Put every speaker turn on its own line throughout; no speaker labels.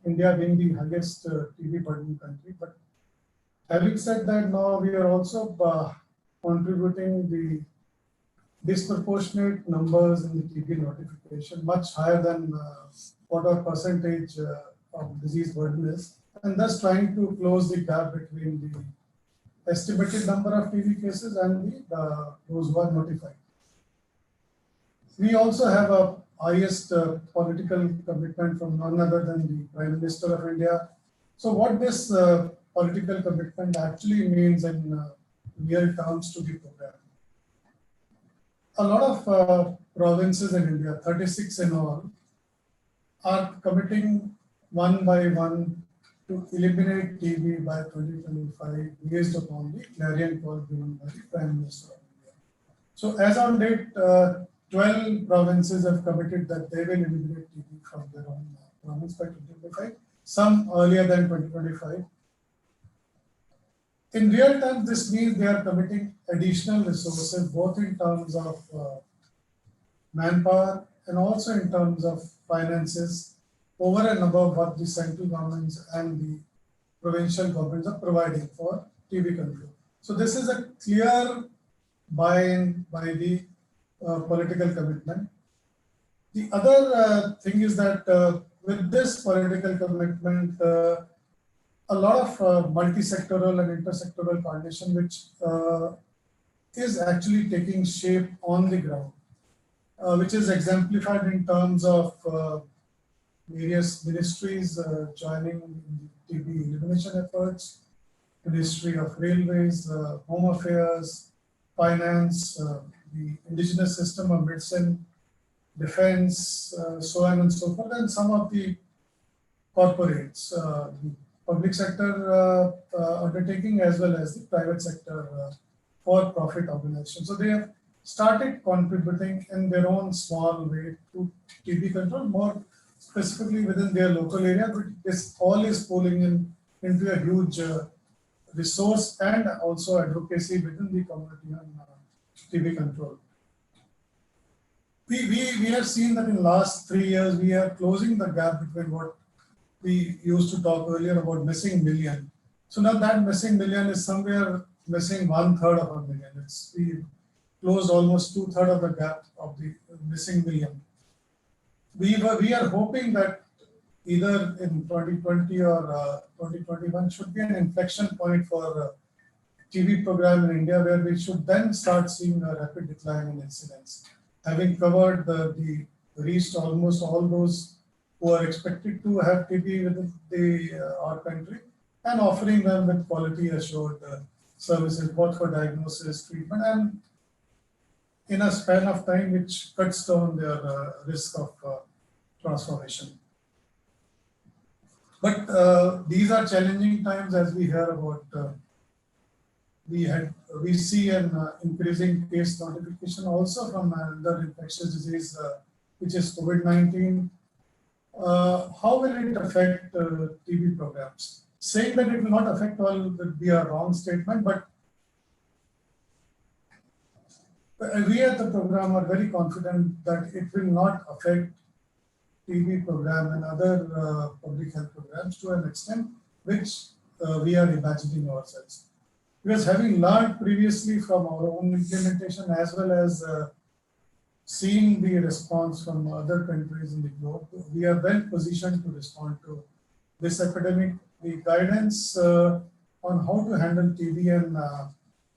India being the highest TB burden country. But having said that, now we are also contributing the disproportionate numbers in the TB notification, much higher than what our percentage of disease burden is, and thus trying to close the gap between the estimated number of TB cases and the those who are notified. We also have a highest political commitment from none other than the Prime Minister of India. So what this political commitment actually means in real terms to the program. A lot of provinces in India, 36 in all, are committing one by one to eliminate TB by 2025 based upon the clarion call given by the Prime Minister of India. So as on date, 12 provinces have committed that they will eliminate TB from their own province by 2025, some earlier than 2025. In real terms, this means they are committing additional resources, both in terms of manpower and also in terms of finances, over and above what the central governments and the provincial governments are providing for TB control. So this is a clear buy-in by the political commitment. The other thing is that with this political commitment, a lot of multi-sectoral and intersectoral coordination, which is actually taking shape on the ground, which is exemplified in terms of various ministries joining in the TB elimination efforts, Ministry of Railways, Home Affairs, Finance, the indigenous system of medicine, defense, so on and so forth, and some of the corporates, the public sector undertaking as well as the private sector for-profit organizations. So they have started contributing in their own small way to TB control, more specifically within their local area, but this all is pulling into a huge resource and also advocacy within the community on TB control. We have seen that in the last 3 years, we are closing the gap between what we used to talk earlier about missing million. So now that missing million is somewhere missing 1/3 of a million. We closed almost 2/3 of the gap of the missing million. We are hoping that either in 2020 or 2021 should be an inflection point for TB program in India, where we should then start seeing a rapid decline in incidence. Having covered the reached almost all those who are expected to have TB within our country, and offering them with quality assured services, both for diagnosis, treatment, and in a span of time which cuts down their risk of transformation. But these are challenging times, as we hear about. We see an increasing case notification also from another infectious disease, which is COVID-19. How will it affect TB programs? Saying that it will not affect all would be a wrong statement, but we at the program are very confident that it will not affect TB program and other public health programs to an extent which we are imagining ourselves. Because having learned previously from our own implementation, as well as seeing the response from other countries in the globe, we are well positioned to respond to this epidemic. The guidance on how to handle TB and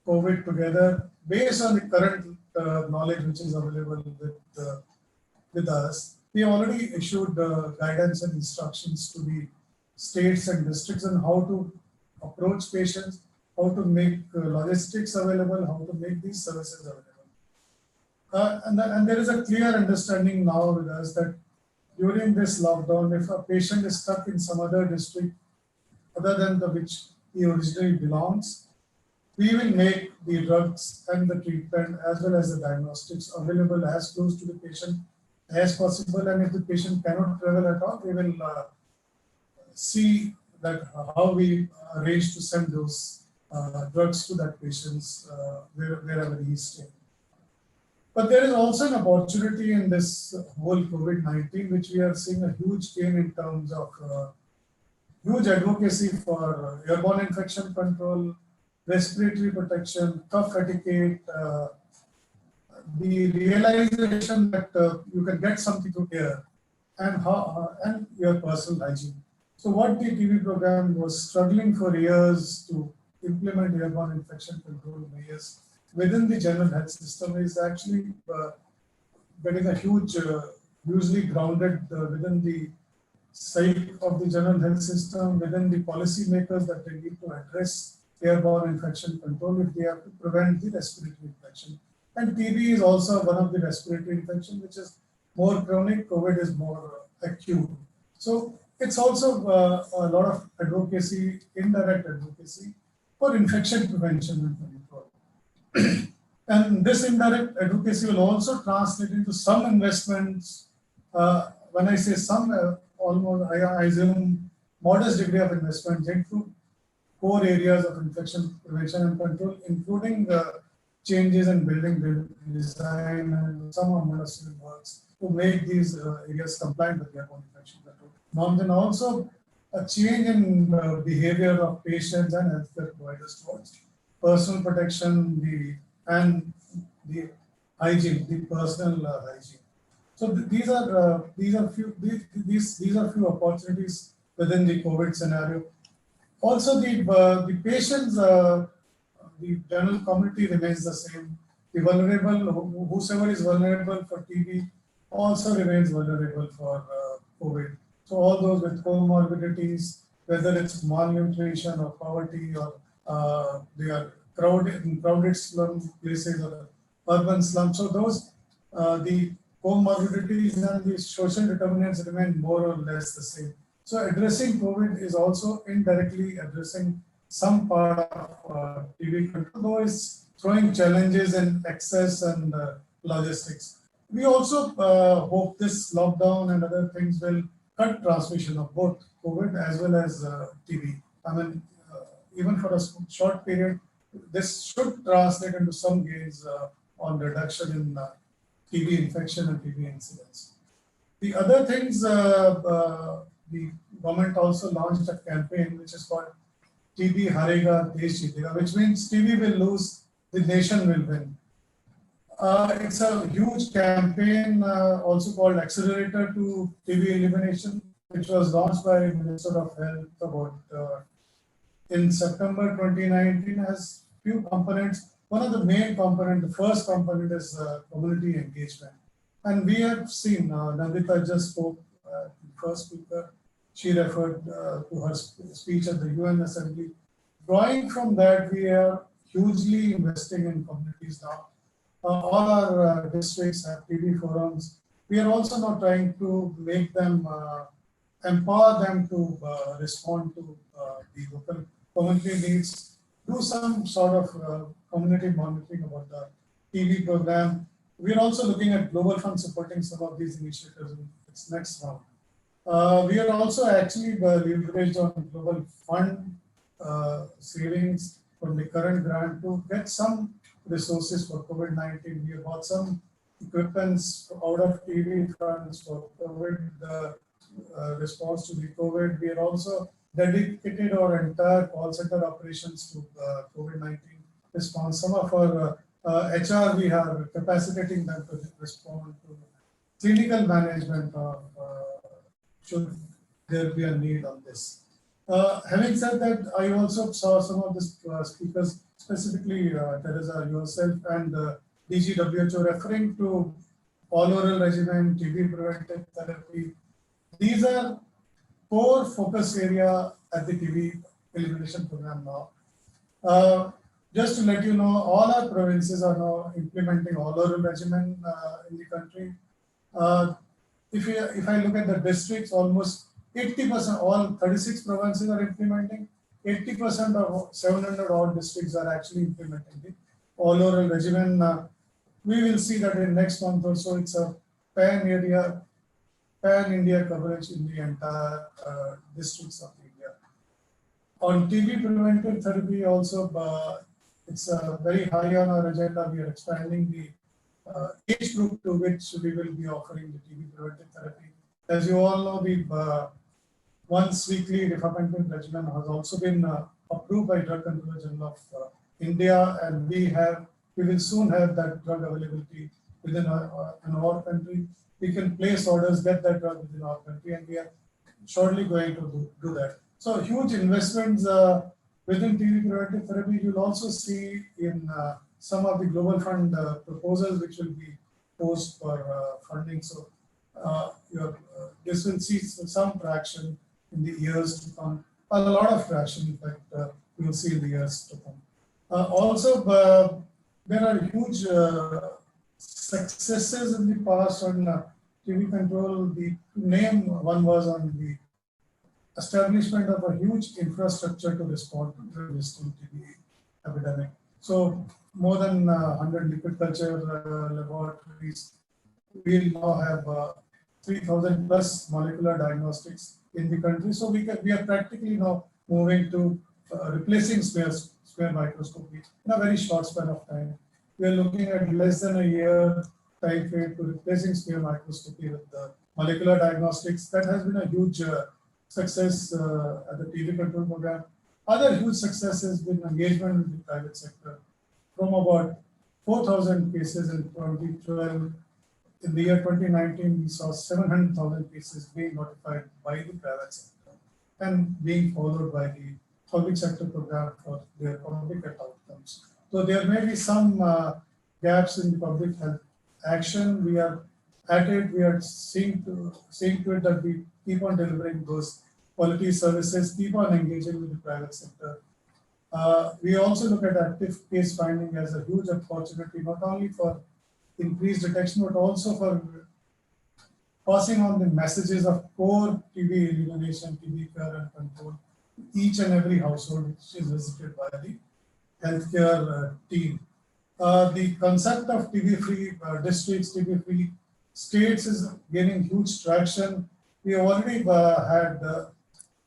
COVID together, based on the current knowledge which is available with us, we already issued guidance and instructions to the states and districts on how to approach patients, how to make logistics available, how to make these services available. And there is a clear understanding now with us that during this lockdown, if a patient is stuck in some other district other than the which he originally belongs, we will make the drugs and the treatment as well as the diagnostics available as close to the patient as possible. And if the patient cannot travel at all, we will see that how we arrange to send those drugs to that patient's wherever he is staying. But there is also an opportunity in this whole COVID-19, which we are seeing a huge gain in terms of huge advocacy for airborne infection control, respiratory protection, cough etiquette, the realization that you can get something through air, and how and your personal hygiene. So what the TV program was struggling for years to implement airborne infection control measures within the general health system is actually getting a huge, hugely grounded within the psyche of the general health system, within the policymakers, that they need to address airborne infection control if they have to prevent the respiratory infection. And TB is also one of the respiratory infection, which is more chronic. COVID is more acute. So it's also a lot of advocacy, indirect advocacy for infection prevention and control. And this indirect advocacy will also translate into some investments. When I say some, almost I assume modest degree of investment into core areas of infection prevention and control, including the changes in building design and some amount of civil works to make these areas compliant with airborne infection control norms, and also a change in behavior of patients and healthcare providers towards personal protection, and the hygiene, the personal hygiene. So these are few opportunities within the COVID scenario. Also, the patients, the general community remains the same. The vulnerable, whosoever is vulnerable for TB, also remains vulnerable for COVID. So all those with comorbidities, whether it's malnutrition or poverty, or they are crowded in crowded slum places or urban slums. So those the comorbidities and the social determinants remain more or less the same. So addressing COVID is also indirectly addressing some part of TB control, though it's throwing challenges in access and logistics. We also hope this lockdown and other things will cut transmission of both COVID as well as TB. I mean, even for a short period, this should translate into some gains on reduction in TB infection and TB incidence. The other things, the government also launched a campaign which is called TB Harega Desh Jeetega, which means TB will lose, the nation will win. It's a huge campaign, also called Accelerator to TB Elimination, which was launched by Minister of Health about in September 2019. Has few components. One of the main component, the first component is community engagement. And we have seen, Nandita just spoke, the first speaker, she referred to her speech at the UN Assembly. Drawing from that, we are hugely investing in communities now. All our districts have TB forums. We are also now trying to make them, empower them to respond to the local community needs, do some sort of community monitoring about the TB program. We are also looking at Global Fund supporting some of these initiatives in its next round. We are also actually leveraged on Global Fund savings from the current grant to get some resources for COVID-19. We have bought some equipments out of TB funds for COVID response to the COVID. We are also dedicated our entire call center operations to COVID-19 response. Some of our HR, we are capacitating them to respond to clinical management of should there be a need on this. Having said that, I also saw some of the speakers, specifically Teresa, yourself, and DGWHO referring to all oral regimen, TB preventive therapy. These are core focus area at the TB elimination program now. Just to let you know, all our provinces are now implementing all oral regimen in the country. If I look at the districts, almost 80%, all 36 provinces are implementing. 80% of 700 odd districts are actually implementing the all oral regimen. We will see that in next month or so, it's a pan-India coverage in the entire districts of India. On TB preventive therapy also, it's very high on our agenda. We are expanding the age group to which we will be offering the TB preventive therapy. As you all know, the once weekly rifampicin regimen has also been approved by Drug Controller General of India, and we will soon have that drug availability within our country. We can place orders, get that drug within our country, and we are surely going to do that. So huge investments within TB preventive therapy. You'll also see in some of the global fund proposals which will be posed for funding. So this will see some traction in the years to come. A lot of traction, in fact, we will see in the years to come. Also, there are huge successes in the past on TB control. The name one was on the establishment of a huge infrastructure to respond to this TB epidemic. So more than 100 liquid culture laboratories. We now have 3,000 plus molecular diagnostics in the country. So we are practically now moving to replacing square microscopy in a very short span of time. We are looking at less than a year time frame to replacing square microscopy with the molecular diagnostics. That has been a huge success at the TB control program. Other huge success has been engagement with the private sector. From about 4,000 cases in 2012, in the year 2019, we saw 700,000 cases being notified by the private sector and being followed by the public sector program for their public health outcomes. So there may be some gaps in the public health action. We are at it. We are seeing to it that we keep on delivering those quality services, keep on engaging with the private sector. We also look at active case finding as a huge opportunity, not only for increased detection, but also for passing on the messages of core TB elimination, TB care and control, each and every household which is visited by the healthcare team. The concept of TB-free districts, TB-free states is gaining huge traction. We already had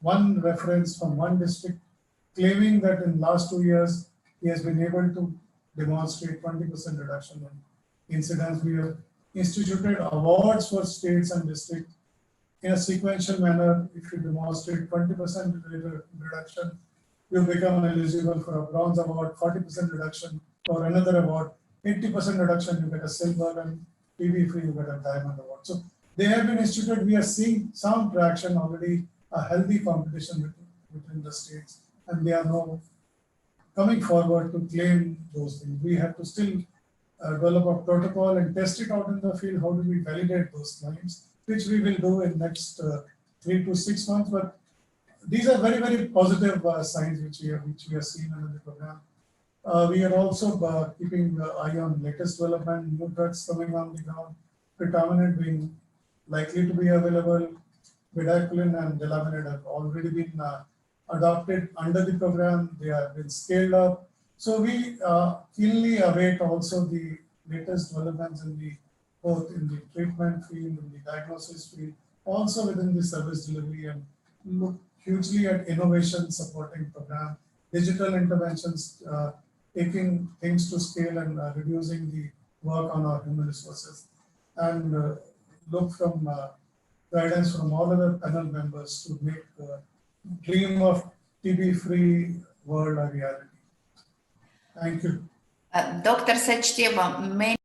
one reference from one district claiming that in last 2 years, he has been able to demonstrate 20% reduction in incidence. We have instituted awards for states and districts in a sequential manner. If you demonstrate 20% reduction, you become eligible for a bronze award, 40% reduction for another award, 80% reduction, you get a silver, and TB-free, you get a diamond award. So they have been instituted. We are seeing some traction already, a healthy competition between the states, and they are now coming forward to claim those things. We have to still develop a protocol and test it out in the field. How do we validate those claims, which we will do in next 3 to 6 months. But these are very, very positive signs which we are seeing under the program. We are also keeping the eye on latest development, new drugs coming on the ground, Predominant being likely to be available. Bedaquiline and Delaminate have already been adopted under the program. They have been scaled up. So we keenly await also the latest developments in both in the treatment field, in the diagnosis field, also within the service delivery, and look hugely at innovation supporting program, digital interventions, taking things to scale and reducing the work on our human resources, and look from guidance from all other panel members to make the dream of TB-free world a reality. Thank you.
Dr. Sachdeva,